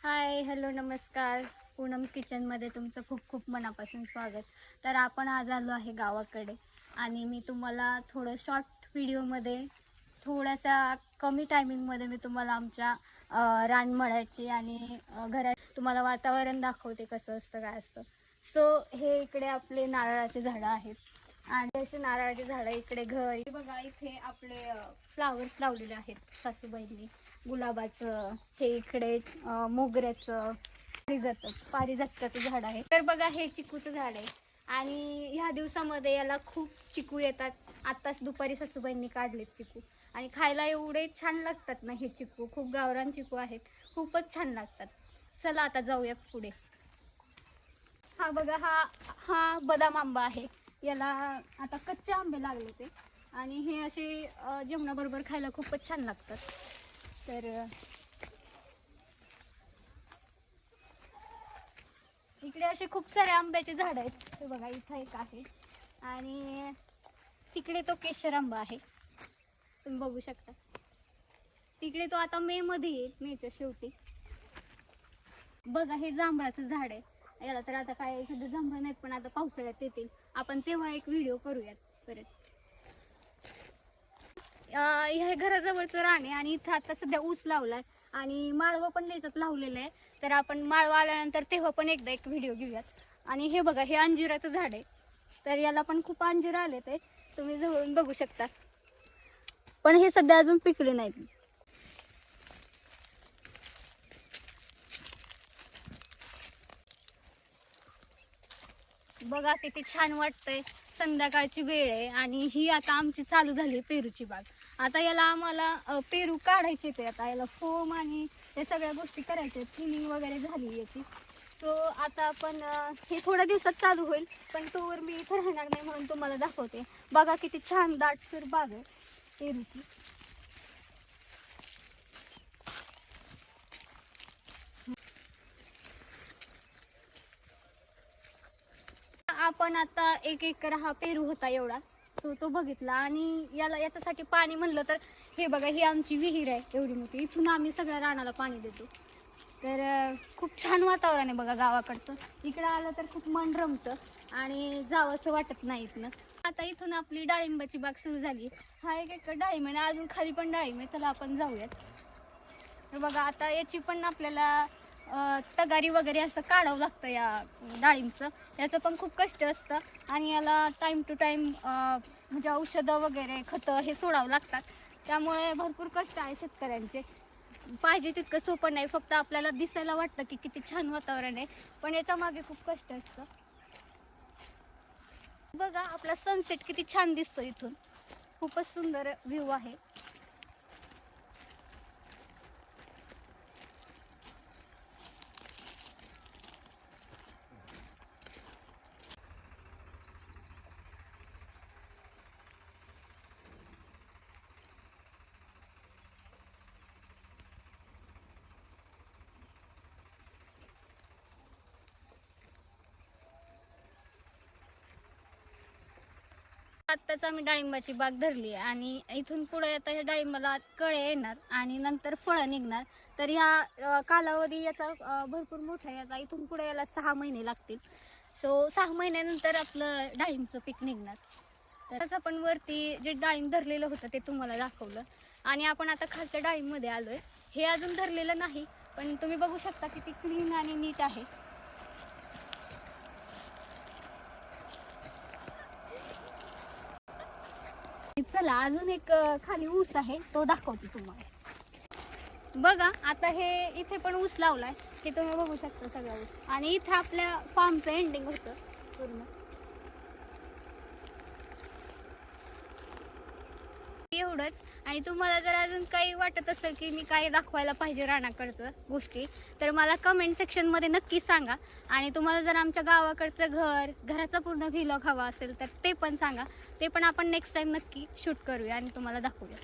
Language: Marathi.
हाय, हॅलो, नमस्कार. पूनम किचनमध्ये तुमचं खूप खूप मनापासून स्वागत. तर आपण आज आलो आहे गावाकडे आणि मी तुम्हाला थोडं शॉर्ट व्हिडिओमध्ये थोड्याशा कमी टायमिंगमध्ये मी तुम्हाला आमच्या रानमळ्याची आणि घरात तुम्हाला वातावरण दाखवते कसं असतं काय असतं. सो हे इकडे आपले नारळाचे झाडं आहेत आणि असे नारळाचे झाडं इकडे घर बघा. इथे आपले फ्लावर्स लावलेले आहेत सासूबाईंनी. गुलाबाचं, हे इकडे मोगऱ्याचं, पारिजातकाचं झाड आहे. तर बघा हे चिकूचं झाड आहे आणि ह्या दिवसामध्ये याला खूप चिकू येतात. आत्ताच दुपारी सासूबाईंनी काढलेत चिकू आणि खायला एवढे छान लागतात ना हे चिकू. खूप गावरान चिकू आहेत, खूपच छान लागतात. चला आता जाऊयात पुढे. हा बघा, हा हा बदाम आंबा आहे. याला आता कच्चे आंबे लागले ते आणि हे असे जेवणाबरोबर खायला खूपच छान लागतात. तर इकडे असे खूप सारे आंब्याचे झाड आहेत. हे बघा, इथं एक आहे आणि तिकडे तो केशर आंबा आहे, तुम्ही बघू शकता. तिकडे तो आता मे मध्ये येईल, मेच्या शेवटी. बघा हे जांभळाचं झाड आहे. याला तर आता काय सध्या जांभळ नाहीत, पण आता पावसाळ्यात येतील. आपण तेव्हा एक व्हिडिओ करूयात परत. ह्या घराजवळचं रान आहे आणि इथं आता सध्या ऊस लावलाय आणि माळवं पण त्याच्यात लावलेलं आहे. तर आपण माळवं आल्यानंतर तेव्हा पण एकदा एक व्हिडिओ घेऊयात. आणि हे बघा, हे अंजिराचं झाड आहे. तर याला पण खूप अंजीर आले, ते तुम्ही जवळून बघू शकता, पण हे सध्या अजून पिकले नाहीत. बघा किती छान वाटतंय. संध्याकाळची वेळ आहे आणि ही आता आमची चालू झाली पेरूची बाग. आता याला आम्हाला पेरू काढायचे ते. आता याला फोम आणि हे सगळ्या गोष्टी करायच्या, क्लिनिंग वगैरे झाली याची. सो आता आपण हे थोड्या दिवसात चालू होईल, पण तोवर मी इथं राहणार नाही म्हणून तुम्हाला दाखवते. बघा किती छान दाटसर बाग आहे पेरूची. आपण आता 1 एकर हा पेरू होता एवढा, सो तो बघितला. आणि याच्यासाठी पाणी म्हणलं तर हे बघा, ही आमची विहीर आहे एवढी मोठी. इथून आम्ही सगळ्या रानाला पाणी देतो. तर खूप छान वातावरण आहे बघा गावाकडचं. इकडं आलं तर खूप मन रमतं आणि जावं असं वाटत नाही इथनं. आता इथून आपली डाळिंबाची बाग सुरू झाली. हा 1 एकर डाळिंब आहे, अजून खाली पण डाळिंब आहे. चला आपण जाऊयात. तर बघा आता याची पण आपल्याला तगारी वगैरे असं काढावं लागतं या डाळिंबचं. याचं पण खूप कष्ट असतं आणि याला टाईम टू टाईम म्हणजे औषधं वगैरे खतं हे सोडावं लागतात. त्यामुळे भरपूर कष्ट आहे शेतकऱ्यांचे. पाहिजे तितकं सोपं नाही. फक्त आपल्याला दिसायला वाटतं की किती छान वातावरण आहे, पण याच्या मागे खूप कष्ट असतं. बघा आपला सनसेट किती छान दिसतो इथून. खूपच सुंदर व्ह्यू आहे. आत्ताच आम्ही डाळिंबाची बाग धरली आहे आणि इथून पुढे आता ह्या डाळिंबाला कळे येणार आणि नंतर फळं निघणार. तर ह्या कालावधी याचा भरपूर मोठा आहे. आता इथून पुढे याला 6 महिने लागतील. सो 6 महिन्यानंतर आपलं डाळिंबचं पीक निघणार. तर आपण वरती जे डाळिंब धरलेलं होतं ते तुम्हाला दाखवलं आणि आपण आता खालच्या डाळिंबमध्ये आलोय. हे अजून धरलेलं नाही, पण तुम्ही बघू शकता किती क्लीन आणि नीट आहे. चला अजून एक खाली ऊस आहे, तो दाखवते तुम्हाला. बघा आता हे इथे पण ऊस लावलाय, हे तुम्ही बघू शकता सगळा ऊस. आणि इथे आपल्या फार्मचं एंडिंग होतं पूर्ण एवढंच. आणि तुम्हाला जर अजून काही वाटत असेल की मी काय दाखवायला पाहिजे रानाकडचं गोष्टी, तर मला कमेंट सेक्शनमध्ये नक्की सांगा. आणि तुम्हाला जर आमच्या गावाकडचं घराचा पूर्ण व्लॉग हवा असेल तर ते पण सांगा. ते पण आपण नेक्स्ट टाइम नक्की शूट करूया आणि तुम्हाला दाखवूया.